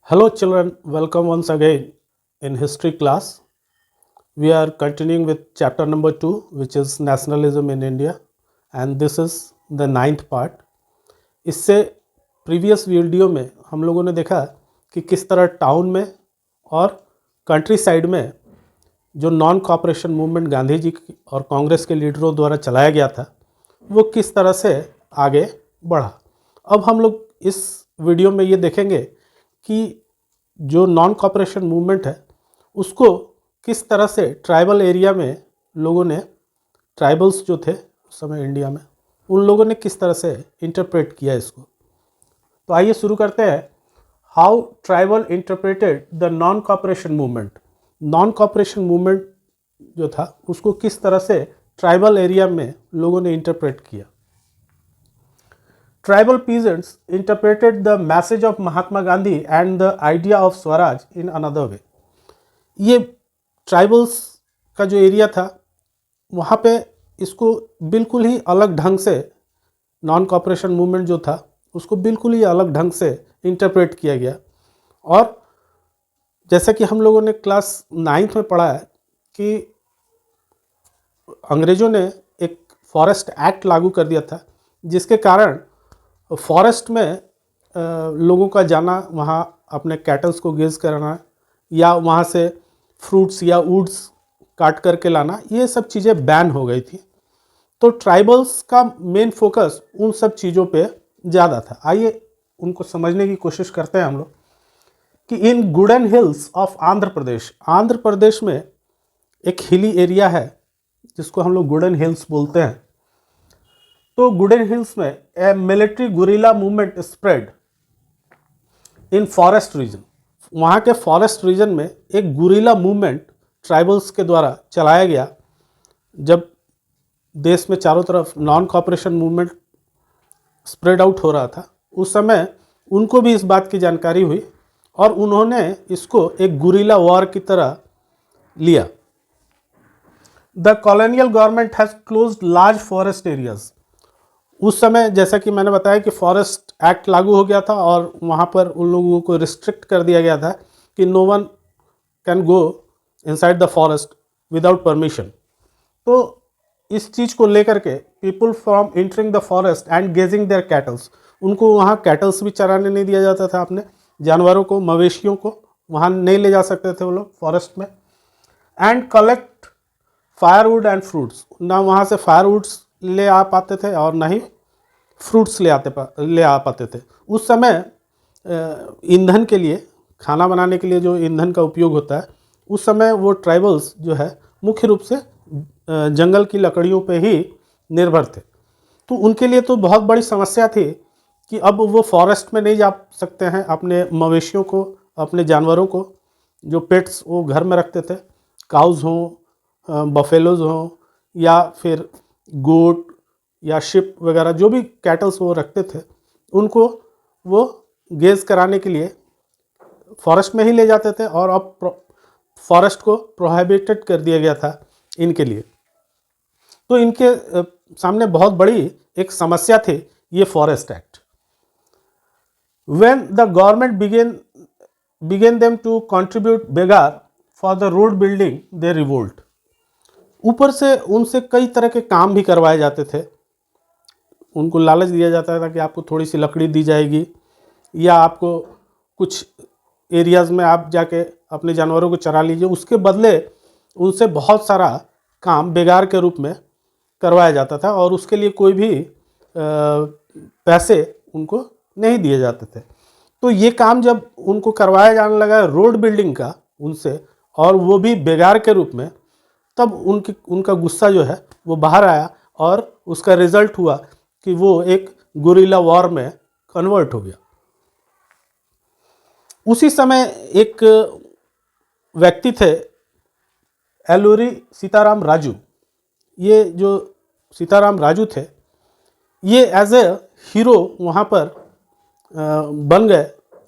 Hello children, welcome once again in history class. We are continuing with chapter number 2 which is nationalism in India and this is the ninth part. इससे previous video में हम लोगों ने देखा कि किस तरह टाउन में और कंट्री साइड में जो non cooperation movement Gandhi ji और कांग्रेस के लीडरों द्वारा चलाया गया था वो किस तरह से आगे बढ़ा। अब हम लोग इस वीडियो में ये देखेंगे कि जो नॉन कॉपरेशन मूवमेंट है उसको किस तरह से ट्राइबल एरिया में लोगों ने, ट्राइबल्स जो थे उस समय इंडिया में, उन लोगों ने किस तरह से इंटरप्रेट किया इसको। तो आइए शुरू करते हैं। How tribal interpreted the non cooperation movement. Non cooperation movement जो था उसको किस तरह से ट्राइबल एरिया में लोगों ने इंटरप्रेट किया। Tribal peasants interpreted the message of Mahatma Gandhi and the idea of Swaraj in another way. ये ट्राइबल्स का जो एरिया था वहाँ पे इसको बिल्कुल ही अलग ढंग से नॉन कॉपरेशन मूवमेंट जो था उसको बिल्कुल ही अलग ढंग से इंटरप्रेट किया गया। और जैसा कि हम लोगों ने क्लास 9th में पढ़ा है कि अंग्रेज़ों ने एक फॉरेस्ट एक्ट लागू कर दिया था जिसके कारण फॉरेस्ट में लोगों का जाना, वहाँ अपने कैटल्स को गेज कराना या वहाँ से फ्रूट्स या वुड्स काट करके लाना, ये सब चीज़ें बैन हो गई थी। तो ट्राइबल्स का मेन फोकस उन सब चीज़ों पे ज़्यादा था। आइए उनको समझने की कोशिश करते हैं हम लोग कि इन Gooden hills of Andhra Pradesh, Andhra Pradesh में एक हिली एरिया है जिसको हम लोग गुडन हिल्स बोलते हैं। तो गुडन हिल्स में a military guerrilla movement spread in forest region. वहाँ के फॉरेस्ट रीजन में एक गुरिल्ला मूवमेंट ट्राइबल्स के द्वारा चलाया गया। जब देश में चारों तरफ non cooperation movement spread out हो रहा था उस समय उनको भी इस बात की जानकारी हुई और उन्होंने इसको एक गुरिल्ला वॉर की तरह लिया। The colonial government has closed large forest areas. उस समय जैसा कि मैंने बताया कि फॉरेस्ट एक्ट लागू हो गया था और वहाँ पर उन लोगों को रिस्ट्रिक्ट कर दिया गया था कि no one can go inside the forest without permission. तो इस चीज़ को लेकर के people from entering the forest and grazing their cattles, उनको वहाँ कैटल्स भी चराने नहीं दिया जाता था, अपने जानवरों को, मवेशियों को वहाँ नहीं ले जा सकते थे वो लोग फॉरेस्ट में। And collect firewood and fruits, ना वहाँ से फायरवुड्स ले आ पाते थे और ना ही फ्रूट्स ले आ पाते थे। उस समय ईंधन के लिए, खाना बनाने के लिए जो ईंधन का उपयोग होता है, उस समय वो ट्राइबल्स जो है मुख्य रूप से जंगल की लकड़ियों पे ही निर्भर थे। तो उनके लिए तो बहुत बड़ी समस्या थी कि अब वो फॉरेस्ट में नहीं जा सकते हैं। अपने मवेशियों को, अपने जानवरों को, जो पेट्स वो घर में रखते थे, काउज हों, बफेलोज हों या फिर गोट या शिप वगैरह, जो भी कैटल्स वो रखते थे, उनको वो गेज कराने के लिए फॉरेस्ट में ही ले जाते थे और अब फॉरेस्ट को प्रोहिबिटेड कर दिया गया था इनके लिए। तो इनके सामने बहुत बड़ी एक समस्या थी ये forest act. When the government began them to contribute बेगार for the road building, they revolt. ऊपर से उनसे कई तरह के काम भी करवाए जाते थे। उनको लालच दिया जाता था कि आपको थोड़ी सी लकड़ी दी जाएगी या आपको कुछ एरियाज़ में आप जाके अपने जानवरों को चरा लीजिए, उसके बदले उनसे बहुत सारा काम बेगार के रूप में करवाया जाता था और उसके लिए कोई भी पैसे उनको नहीं दिए जाते थे। तो ये काम जब उनको करवाया जाने लगा रोड बिल्डिंग का उनसे, और वो भी बेगार के रूप में, तब उनका गुस्सा जो है वो बाहर आया और उसका रिजल्ट हुआ कि वो एक गुरिल्ला वॉर में कन्वर्ट हो गया। उसी समय एक व्यक्ति थे एलूरी सीताराम राजू। ये जो सीताराम राजू थे ये एज ए हीरो वहाँ पर बन गए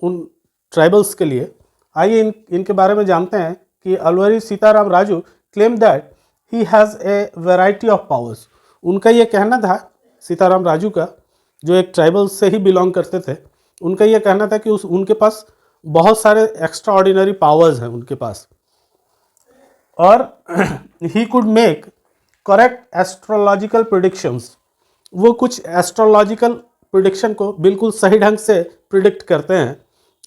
उन ट्राइबल्स के लिए। आइए इनके बारे में जानते हैं कि एलूरी Sitaram Raju claim that he has a variety of powers। उनका ये कहना था, सीताराम राजू का, जो एक ट्राइबल से ही बिलोंग करते थे, उनका ये कहना था कि उनके पास बहुत सारे एक्स्ट्रा ऑर्डिनरी पावर्स हैं उनके पास, और he could make correct astrological predictions. वो कुछ एस्ट्रोलॉजिकल प्रिडिक्शन को बिल्कुल सही ढंग से प्रिडिक्ट करते हैं,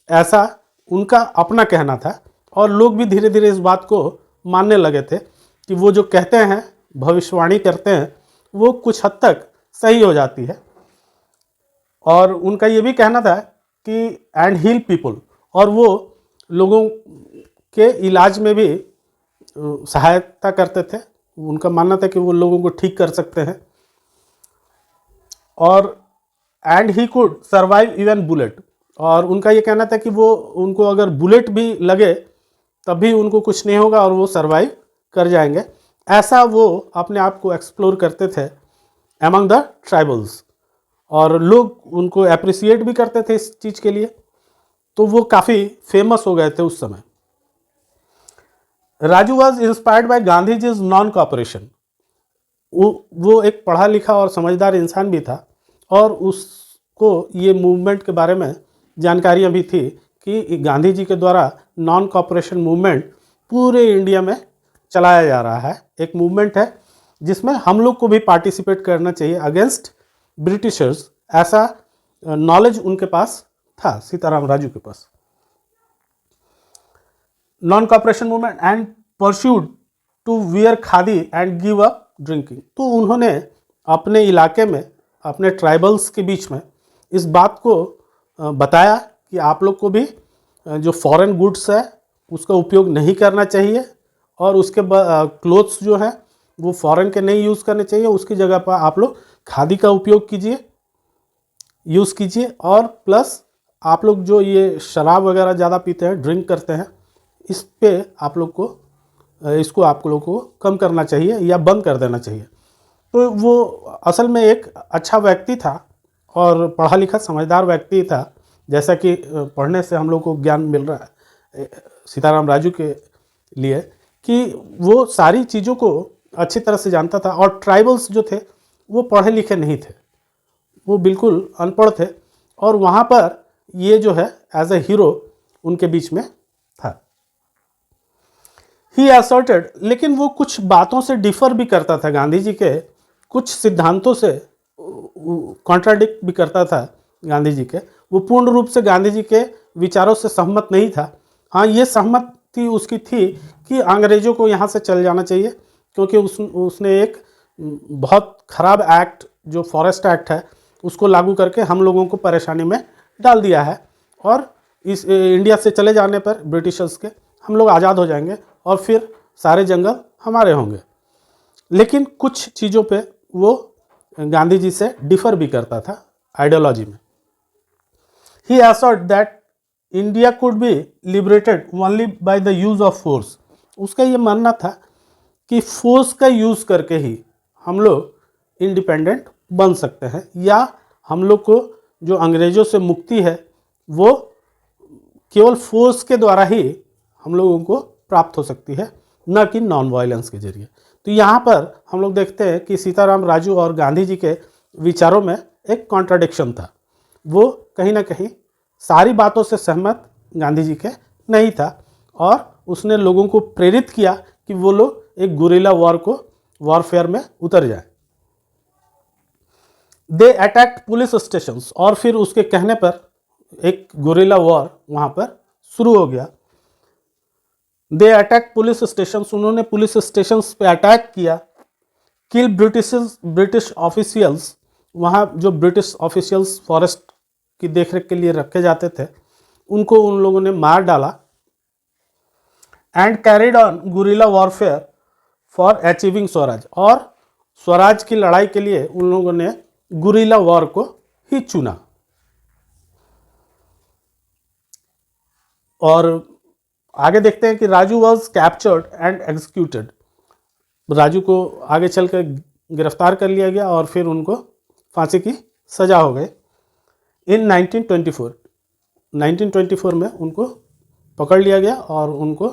ऐसा उनका अपना कहना था। और लोग भी धीरे धीरे इस बात को मानने लगे थे कि वो जो कहते हैं, भविष्यवाणी करते हैं, वो कुछ हद तक सही हो जाती है। और उनका ये भी कहना था कि एंड हील पीपल, और वो लोगों के इलाज में भी सहायता करते थे। उनका मानना था कि वो लोगों को ठीक कर सकते हैं। और and he could survive even bullet, और उनका ये कहना था कि वो उनको अगर बुलेट भी लगे तब भी उनको कुछ नहीं होगा और वो सर्वाइव कर जाएंगे। ऐसा वो अपने आप को एक्सप्लोर करते थे एमंग द ट्राइबल्स, और लोग उनको अप्रिसिएट भी करते थे इस चीज़ के लिए। तो वो काफ़ी फेमस हो गए थे उस समय। Raju was inspired by Gandhi ji's non cooperation. वो एक पढ़ा लिखा और समझदार इंसान भी था, और उसको ये मूवमेंट के बारे में जानकारियाँ भी थी कि गांधी जी के द्वारा नॉन कॉपरेशन मूवमेंट पूरे इंडिया में चलाया जा रहा है। एक मूवमेंट है जिसमें हम लोग को भी पार्टिसिपेट करना चाहिए अगेंस्ट ब्रिटिशर्स, ऐसा नॉलेज उनके पास था, सीताराम राजू के पास। Non cooperation movement and pursued to wear khadi and give up drinking. तो उन्होंने अपने इलाके में, अपने ट्राइबल्स के बीच में इस बात को बताया कि आप लोग को भी जो फॉरेन गुड्स है उसका उपयोग नहीं करना चाहिए, और उसके क्लोथ्स जो हैं वो फॉरेन के नहीं यूज़ करने चाहिए, उसकी जगह पर आप लोग खादी का उपयोग कीजिए, यूज़ कीजिए। और प्लस आप लोग जो ये शराब वगैरह ज़्यादा पीते हैं, ड्रिंक करते हैं, इस पे आप लोग को इसको आप लोग को कम करना चाहिए या बंद कर देना चाहिए। तो वो असल में एक अच्छा व्यक्ति था और पढ़ा लिखा समझदार व्यक्ति था, जैसा कि पढ़ने से हम लोग को ज्ञान मिल रहा है सीताराम राजू के लिए, कि वो सारी चीज़ों को अच्छी तरह से जानता था। और ट्राइबल्स जो थे वो पढ़े लिखे नहीं थे, वो बिल्कुल अनपढ़ थे, और वहाँ पर ये जो है एज ए हीरो उनके बीच में था। ही असर्टेड, लेकिन वो कुछ बातों से डिफर भी करता था, गांधी जी के कुछ सिद्धांतों से कॉन्ट्राडिक्ट भी करता था गांधी जी के। वो पूर्ण रूप से गांधी जी के विचारों से सहमत नहीं था। हाँ, ये सहमति उसकी थी कि अंग्रेज़ों को यहाँ से चल जाना चाहिए, क्योंकि उसने एक बहुत ख़राब एक्ट जो फॉरेस्ट एक्ट है उसको लागू करके हम लोगों को परेशानी में डाल दिया है, और इस इंडिया से चले जाने पर ब्रिटिशर्स के हम लोग आज़ाद हो जाएंगे और फिर सारे जंगल हमारे होंगे। लेकिन कुछ चीज़ों पे वो गांधी जी से डिफर भी करता था आइडियोलॉजी में। He assert that India could be liberated only by the use of force. उसका ये मानना था कि फोर्स का यूज़ करके ही हम लोग इंडिपेंडेंट बन सकते हैं, या हम लोग को जो अंग्रेज़ों से मुक्ति है वो केवल फोर्स के द्वारा ही हम लोगों को प्राप्त हो सकती है, न कि नॉन वायलेंस के जरिए। तो यहाँ पर हम लोग देखते हैं कि सीताराम राजू और गांधी जी के विचारों में एक कॉन्ट्राडिक्शन था। वो कहीं ना कहीं सारी बातों से सहमत गांधी जी के नहीं था, और उसने लोगों को प्रेरित किया कि वो लोग एक गुरिल्ला वॉरफेयर में उतर जाए। दे अटैक्ट पुलिस स्टेशंस, और फिर उसके कहने पर एक गुरिल्ला वॉर वहाँ पर शुरू हो गया। दे अटैक पुलिस स्टेशंस, उन्होंने पुलिस स्टेशंस पे अटैक किया। किल ब्रिटिश ऑफिशियल्स, वहाँ जो ब्रिटिश ऑफिशियल्स फॉरेस्ट की देखरेख के लिए रखे जाते थे उनको उन लोगों ने मार डाला। And carried on guerrilla warfare for achieving Swaraj, और स्वराज की लड़ाई के लिए उन लोगों ने गुरिल्ला वॉर को ही चुना। और आगे देखते हैं कि Raju was captured and executed. Raju को आगे चलकर गिरफ्तार कर लिया गया और फिर उनको फांसी की सज़ा हो गई। इन 1924 में उनको पकड़ लिया गया और उनको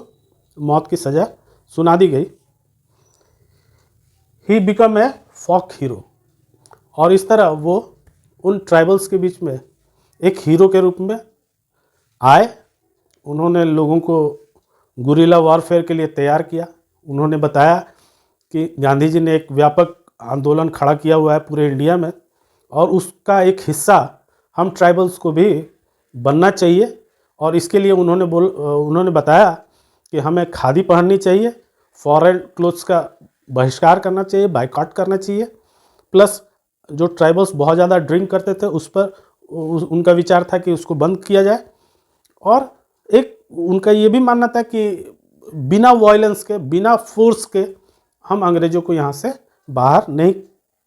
मौत की सज़ा सुना दी गई। He become a folk hero, और इस तरह वो उन ट्राइबल्स के बीच में एक हीरो के रूप में आए उन्होंने लोगों को गुरिल्ला वॉरफेयर के लिए तैयार किया। उन्होंने बताया कि गांधी जी ने एक व्यापक आंदोलन खड़ा किया हुआ है पूरे इंडिया में, और उसका एक हिस्सा हम ट्राइबल्स को भी बनना चाहिए। और इसके लिए उन्होंने बताया कि हमें खादी पहननी चाहिए, फॉरेन क्लोथ्स का बहिष्कार करना चाहिए, बाइकआउट करना चाहिए। प्लस जो ट्राइबल्स बहुत ज़्यादा ड्रिंक करते थे उस पर उनका विचार था कि उसको बंद किया जाए। और एक उनका ये भी मानना था कि बिना वायलेंस के, बिना फोर्स के हम अंग्रेज़ों को यहाँ से बाहर नहीं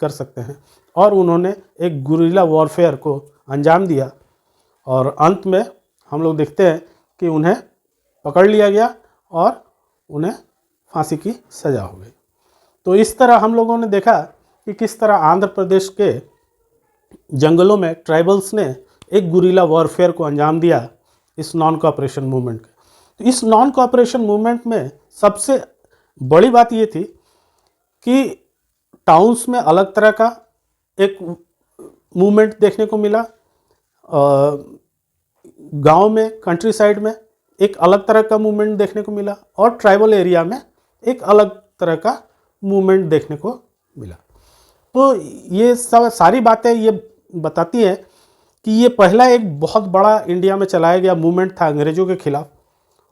कर सकते हैं। और उन्होंने एक गुरिल्ला वॉरफेयर को अंजाम दिया, और अंत में हम लोग देखते हैं कि उन्हें पकड़ लिया गया और उन्हें फांसी की सज़ा हो गई। तो इस तरह हम लोगों ने देखा कि किस तरह आंध्र प्रदेश के जंगलों में ट्राइबल्स ने एक गुरिल्ला वॉरफेयर को अंजाम दिया इस नॉन कोऑपरेशन मूवमेंट के। तो इस नॉन कोऑपरेशन मूवमेंट में सबसे बड़ी बात ये थी कि टाउन्स में अलग तरह का एक मूवमेंट देखने को मिला, गांव में, कंट्री साइड में एक अलग तरह का मूवमेंट देखने को मिला, और ट्राइबल एरिया में एक अलग तरह का मूवमेंट देखने को मिला। तो ये सब सारी बातें ये बताती हैं कि ये पहला एक बहुत बड़ा इंडिया में चलाया गया मूवमेंट था अंग्रेज़ों के खिलाफ।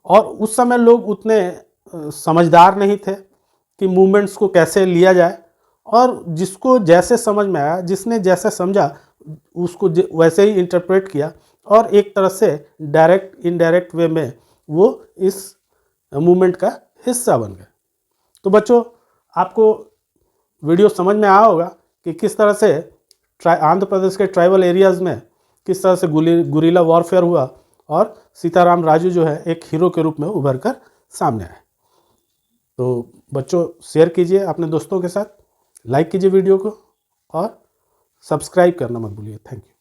और उस समय लोग उतने समझदार नहीं थे कि मूवमेंट्स को कैसे लिया जाए, और जिसको जैसे समझ में आया, जिसने जैसे समझा उसको वैसे ही इंटरप्रेट किया, और एक तरह से डायरेक्ट इनडायरेक्ट वे में वो इस मूवमेंट का हिस्सा बन गए। तो बच्चों, आपको वीडियो समझ में आया होगा कि किस तरह से आंध्र प्रदेश के ट्राइबल एरियाज़ में किस तरह से गुरिल्ला वॉरफेयर हुआ, और सीताराम राजू जो है एक हीरो के रूप में उभर कर सामने आए। तो बच्चों, शेयर कीजिए अपने दोस्तों के साथ, लाइक कीजिए वीडियो को, और सब्सक्राइब करना मत भूलिए। Thank you.